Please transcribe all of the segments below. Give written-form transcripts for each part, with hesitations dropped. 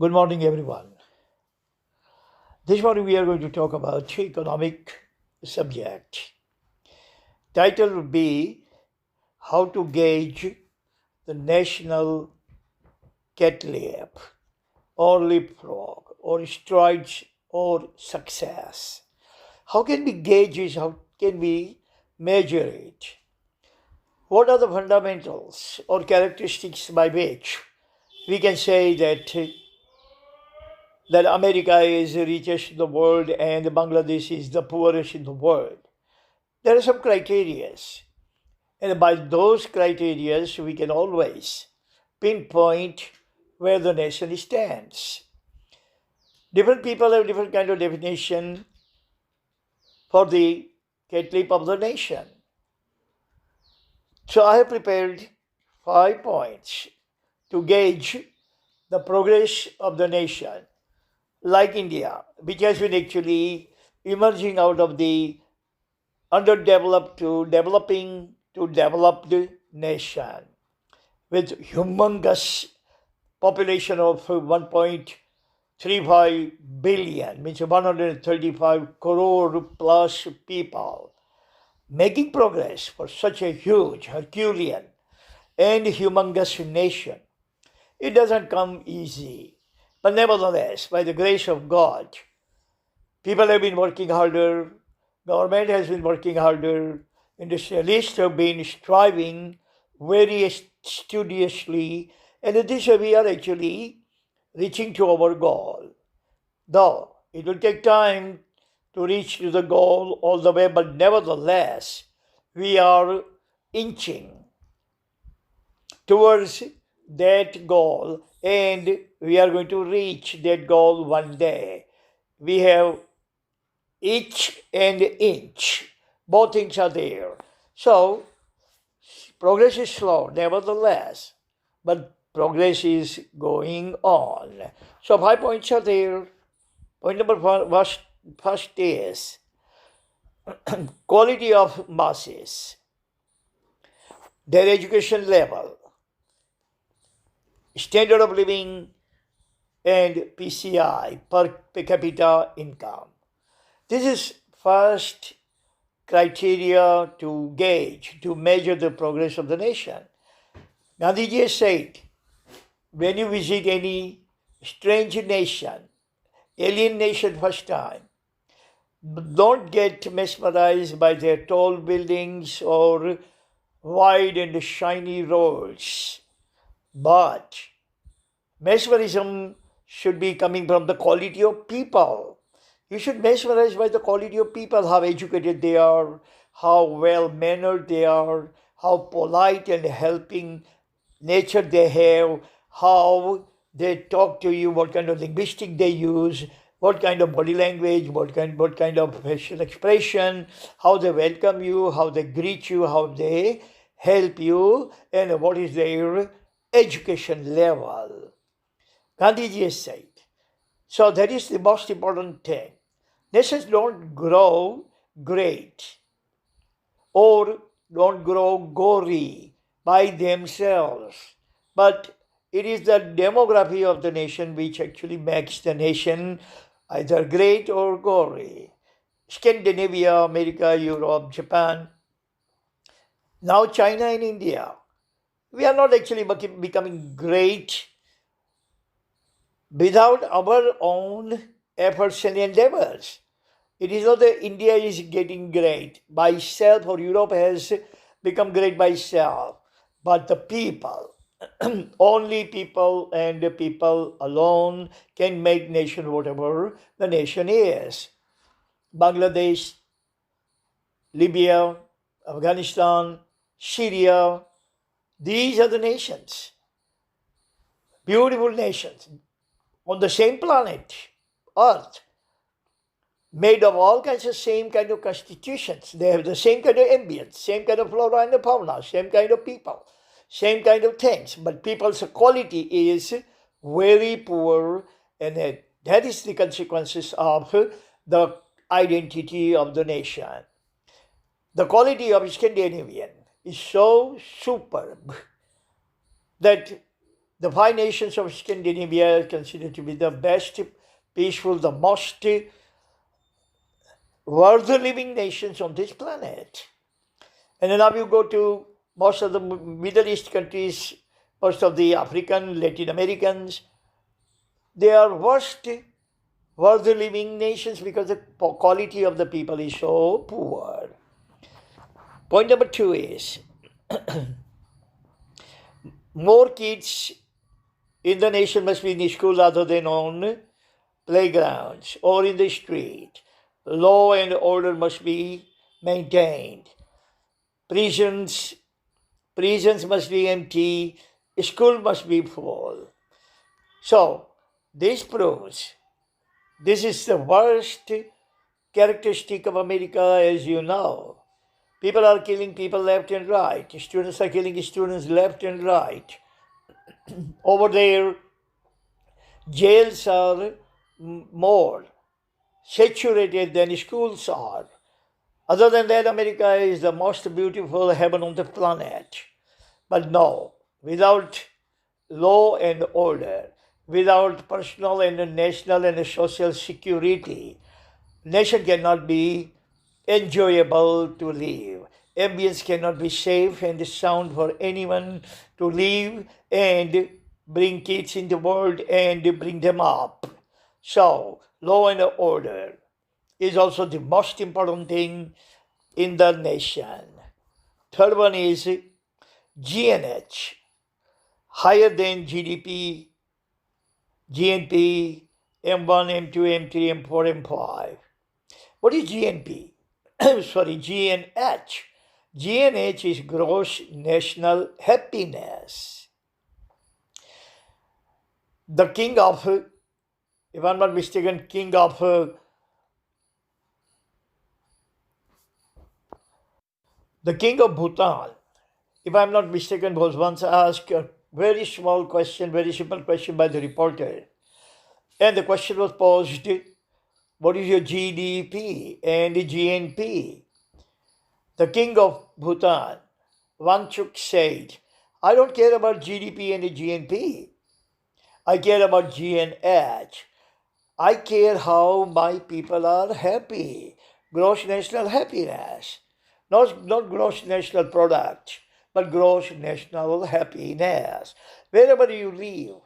Good morning, everyone. This morning we are going to talk about economic subject. Title would be How to Gauge the National Cat Leap or Leapfrog or Strides or Success. How can we gauge it? How can we measure it? What are the fundamentals or characteristics by which we can say that America is the richest in the world and Bangladesh is the poorest in the world? There are some criteria, and by those criteria, we can always pinpoint where the nation stands. Different people have different kind of definition for the catlip of the nation. So I have prepared 5 points to gauge the progress of the nation, like India, which has been actually emerging out of the underdeveloped to developing to developed nation with humongous population of 1.35 billion, means 135 crore plus people, making progress for such a huge, Herculean, and humongous nation. It doesn't come easy. But nevertheless, by the grace of God, people have been working harder, government has been working harder, industrialists have been striving very studiously, and this way we are actually reaching to our goal. Though it will take time to reach to the goal all the way, but nevertheless, we are inching towards that goal and we are going to reach that goal one day. We have each and inch, both things are there. So, progress is slow, nevertheless, but progress is going on. So, 5 points are there. Point number one, first is quality of masses, their education level, standard of living, and PCI, per capita income. This is first criteria to gauge, to measure the progress of the nation. Gandhiji has said, when you visit any strange nation, alien nation first time, don't get mesmerized by their tall buildings or wide and shiny roads. But mesmerism should be coming from the quality of people. You should mesmerize by the quality of people, how educated they are, how well mannered they are, how polite and helping nature they have, how they talk to you, what kind of linguistic they use, what kind of body language, what kind of facial expression, how they welcome you, how they greet you, how they help you, and what is their education level. Gandhiji has said. So that is the most important thing. Nations don't grow great or don't grow gory by themselves, but it is the demography of the nation which actually makes the nation either great or gory. Scandinavia, America, Europe, Japan, now China and India. We are not actually becoming great without our own efforts and endeavors. It is not that India is getting great by itself or Europe has become great by itself, but the people, only people and the people alone can make nation whatever the nation is. Bangladesh, Libya, Afghanistan, Syria, these are the nations, beautiful nations on the same planet, Earth, made of all kinds of same kind of constitutions. They have the same kind of ambience, same kind of flora and fauna, same kind of people, same kind of things. But people's quality is very poor, and that is the consequences of the identity of the nation. The quality of Scandinavian is so superb that The five nations of Scandinavia are considered to be the best, peaceful, the most worthy living nations on this planet. And then now you go to most of the Middle East countries, most of the African, Latin Americans, they are worst worthy living nations because the quality of the people is so poor. Point number 2 is more kids in the nation must be in the school other than on playgrounds or in the street. Law and order must be maintained. Prisons must be empty. School must be full. So this proves this is the worst characteristic of America, as you know. People are killing people left and right. Students are killing students left and right. Over there, jails are more saturated than schools are. Other than that, America is the most beautiful heaven on the planet. But no, without law and order, without personal and national and social security, nation cannot be enjoyable to live. Ambience cannot be safe and sound for anyone to live and bring kids in the world and bring them up. So, law and order is also the most important thing in the nation. Third one is GNH, higher than GDP, GNP, M1, M2, M3, M4, M5. What is GNP? Sorry, GNH. GNH is gross national happiness. The king of, if I'm not mistaken, king of the king of Bhutan, if I'm not mistaken, was once asked a very small question, very simple question by the reporter. And the question was posed, what is your GDP and GNP? The king of Bhutan, Wangchuk, said, I don't care about GDP and GNP. I care about GNH. I care how my people are happy. Gross national happiness. Not gross national product, but gross national happiness. Wherever you live,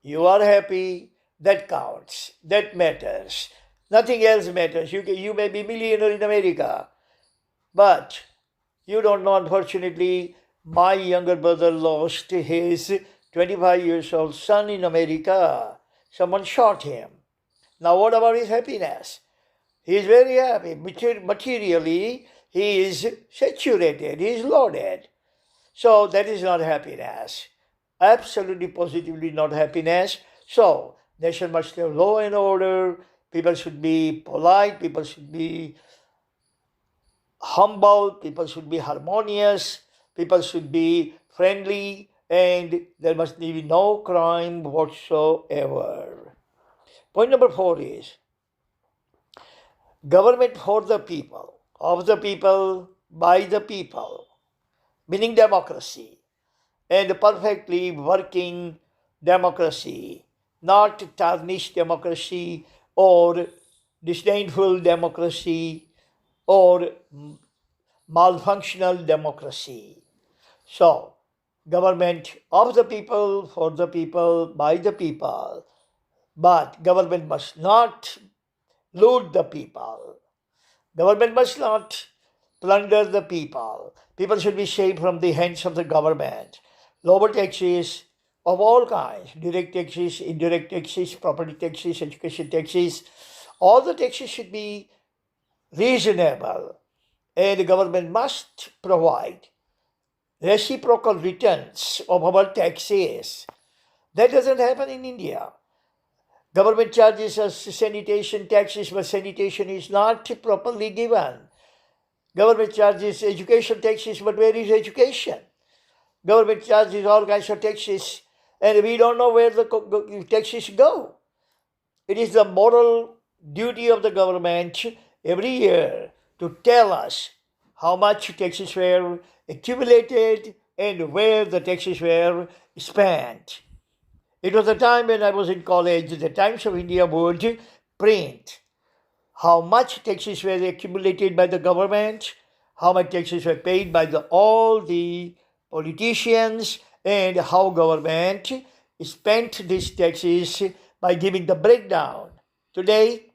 you are happy, that counts, that matters. Nothing else matters. You may be millionaire in America, but you don't know, unfortunately, my younger brother lost his 25 years old son in America. Someone shot him. Now what about his happiness? He is very happy. Materially, he is saturated, he is loaded. So that is not happiness. Absolutely, positively not happiness. So, nation must have law and order. People should be polite. People should be humble. People should be harmonious. People should be friendly. And there must be no crime whatsoever. Point number 4 is government for the people, of the people, by the people, meaning democracy, and perfectly working democracy, not tarnished democracy or disdainful democracy or malfunctional democracy. So, government of the people, for the people, by the people, but government must not loot the people. Government must not plunder the people. People should be saved from the hands of the government. Lower taxes of all kinds, direct taxes, indirect taxes, property taxes, education taxes, all the taxes should be reasonable, and the government must provide reciprocal returns of our taxes. That doesn't happen in India. Government charges us sanitation taxes, but sanitation is not properly given. Government charges education taxes, but where is education? Government charges all kinds of taxes, and we don't know where the taxes go. It is the moral duty of the government every year to tell us how much taxes were accumulated and where the taxes were spent. It was a time when I was in college, the Times of India would print how much taxes were accumulated by the government, how much taxes were paid by all the politicians, and how government spent these taxes by giving the breakdown. Today,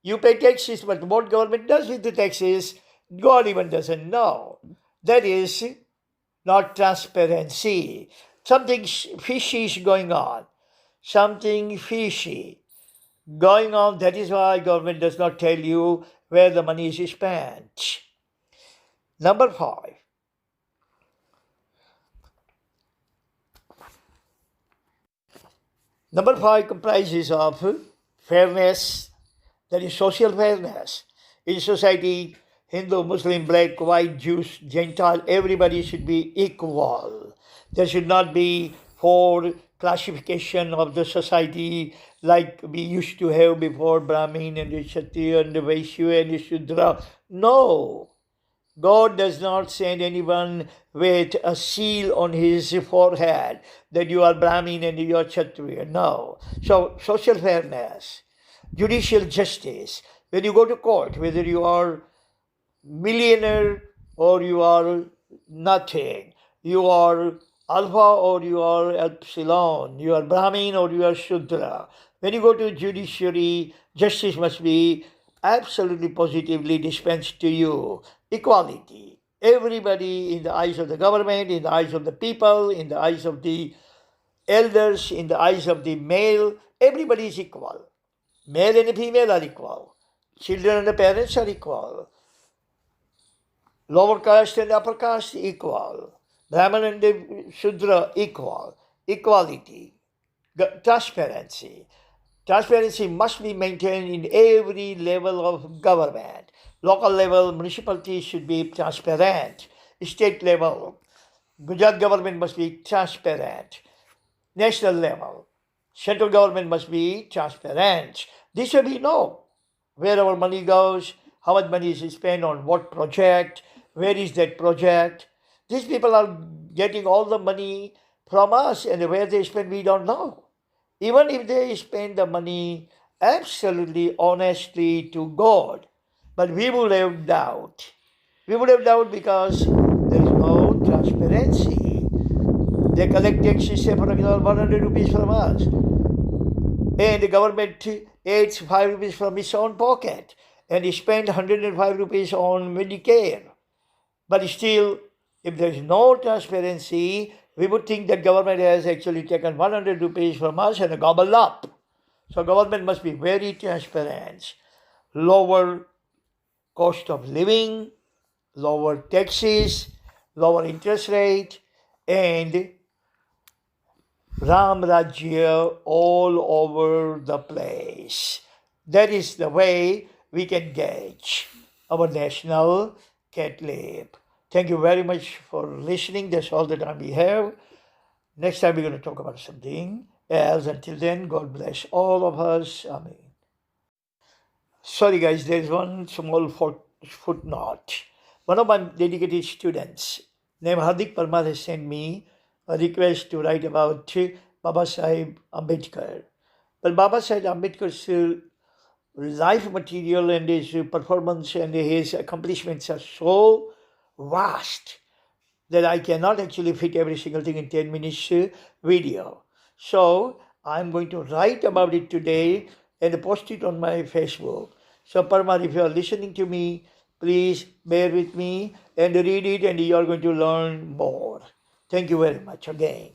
you pay taxes, but what government does with the taxes, God even doesn't know. That is not transparency. Something fishy is going on. Something fishy going on. That is why government does not tell you where the money is spent. Number 5. Number 5 comprises of fairness, that is social fairness. In society, Hindu, Muslim, black, white, Jews, Gentile, everybody should be equal. There should not be 4 classification of the society like we used to have before, Brahmin and the Kshatriya and the Vaishya and the Shudra. No. God does not send anyone with a seal on his forehead that you are Brahmin and you are Kshatriya. No. So, social fairness, judicial justice. When you go to court, whether you are millionaire or you are nothing, you are alpha or you are epsilon, you are Brahmin or you are Shudra. When you go to judiciary, justice must be absolutely positively dispensed to you. Equality. Everybody in the eyes of the government, in the eyes of the people, in the eyes of the elders, in the eyes of the male, everybody is equal. Male and female are equal. Children and the parents are equal. Lower caste and upper caste equal. Brahman and the Shudra equal. Equality. Transparency. Transparency must be maintained in every level of government. Local level, municipality should be transparent. State level, Gujarat government must be transparent. National level, central government must be transparent. This way we know where our money goes, how much money is spent on what project, where is that project. These people are getting all the money from us, and where they spend we don't know. Even if they spend the money absolutely honestly to God, but we would have doubt. We would have doubt because there is no transparency. They collect taxes, say for example, 100 rupees from us, and the government takes 5 rupees from its own pocket and spend 105 rupees on Medicare. But still, if there is no transparency, we would think that government has actually taken 100 rupees from us and gobbled up. So government must be very transparent. Lower cost of living, lower taxes, lower interest rate, and Ram Rajya all over the place. That is the way we can gauge our national cat lab. Thank you very much for listening. That's all the time we have. Next time we're going to talk about something else. Until then, God bless all of us. Amen. Sorry guys, there's one small footnote. One of my dedicated students named Hardik Parmar has sent me a request to write about Baba Sahib Ambedkar. But Baba Sahib Ambedkar's life material and his performance and his accomplishments are so vast that I cannot actually fit every single thing in 10 minutes video. So I'm going to write about it today and post it on my Facebook. So Parmar, if you are listening to me, please bear with me and read it and you are going to learn more. Thank you very much again.